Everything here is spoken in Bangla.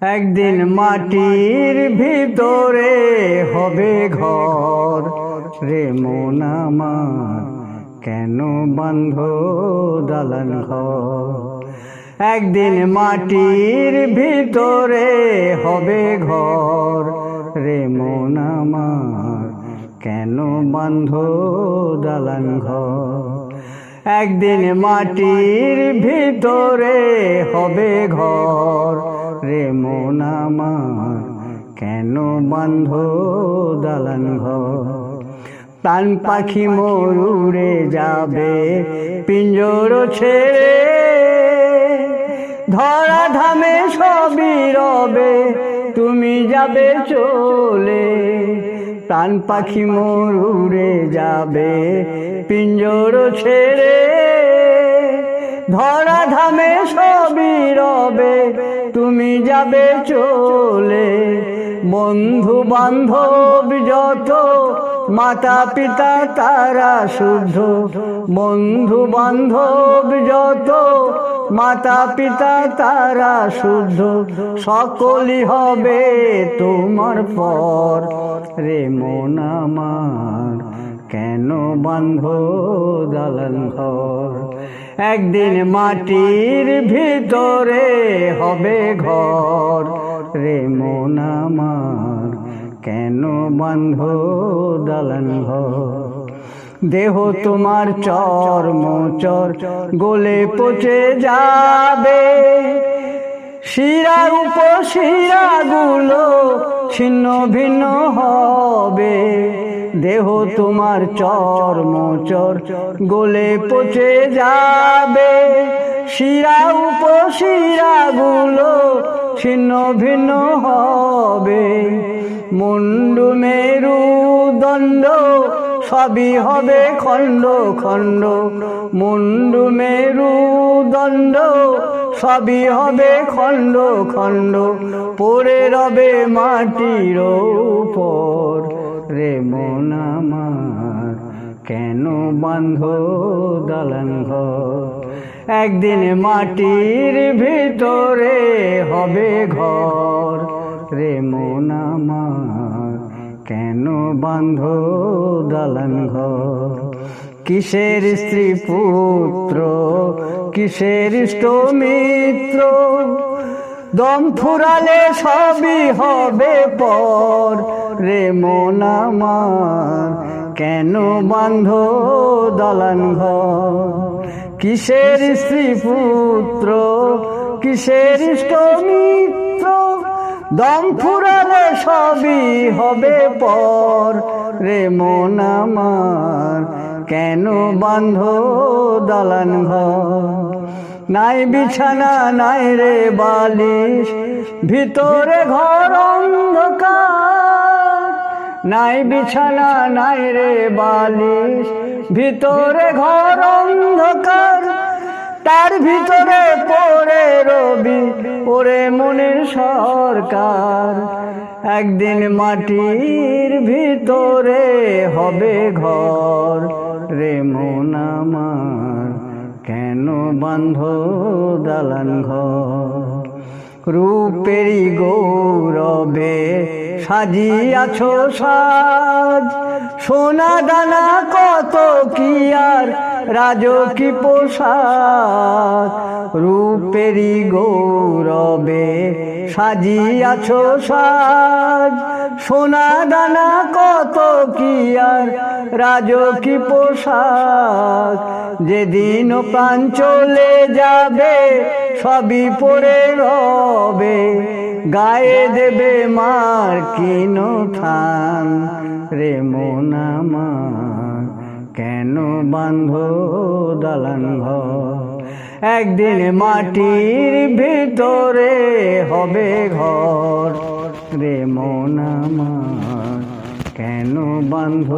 একদিন মাটির ভিতরে হবে ঘর, রে মন আমার কেন বাঁধ দালান ঘর। একদিন মাটির ভিতরে হবে ঘর, রে মন আমার কেন বাঁধ দালান ঘর। একদিন মাটির ভিতরে হবে ঘর, রে মন আমার কেন বাঁধ দালান ঘর। প্রাণ পাখি মোর উড়ে যাবে পিঞ্জর ছেড়ে, ধরা ধামে সবই রবে তুমি যাবে চলে। প্রাণ পাখি মোর উড়ে যাবে পিঞ্জর ছেড়ে, ধরা ধামে সবই রবে তুমি যাবে চলে। বন্ধু বান্ধব যত মাতা পিতা তারা শুদ্ধ, বন্ধু বান্ধব যত মাতা পিতা তারা শুদ্ধ, সকলই হবে তোমার পর, রে মন আমার কেন বাঁধ দালান ঘর। একদিন মাটির ভিতরে হবে ঘর, রে মন আমার কেন বাঁধ দালান ঘর। দেহ তোমার চর্ম চর গলে পচে যাবে, শিরা উপশিরা গুলো ছিন্ন ভিন্ন হবে। দেহ তোমার চর্ম চর গলে পচে যাবে, শিরা উপশিরা গুলো ছিন্ন ভিন্ন হবে। মুন্ডু মেরু দণ্ড সবই হবে খণ্ড খণ্ড, মুন্ডু মেরু দণ্ড সবই হবে খণ্ড খণ্ড, পড়ে রবে মাটির উপর, রে মন আমার কেন বাঁধ দালান ঘর। একদিন মাটির ভিতরে হবে ঘর, রে মন আমার কেন বাঁধ দালান ঘর। কিসের স্ত্রী পুত্র, কিসের ইষ্ট মিত্র, দম ফুরালে সবই হবে পর, রে মন আমার কেন বাঁধ দালান ঘর। কিসের স্ত্রী পুত্র, কিসের ইষ্ট মিত্র, দম ফুরালে সবই হবে পর, রে মন আমার কেন বাঁধ দালান ঘর। নাই বিছানা নাই রে বালিশ, ভিতরে ঘর অন্ধকার। নাই বিছানা নাই রে বালিশ, ভিতরে ঘর অন্ধকার। তার ভিতরে পড়ে রবি ওরে মনের সরকার। একদিন মাটির ভিতরে হবে ঘর, রে মন আমার কেন বাঁধ দালান ঘর। রূপেরই গৌরবে সাজিয়াছ সাজ, সোনা দানা কত কি আর রাজকী পোশাক। রূপেরই গৌরবে সাজিয়াছ সাজ, সোনা দানা কত কি আর রাজকী পোশাক। যেদিন প্রাণ চলে যাবে সবই পড়ে রবে, গায়ে দেবে মার কিন থান, রে মন আমার কেন বাঁধ দালান ঘর। একদিন মাটির ভিতরে হবে ঘর, রে মন আমার কেন বাঁধ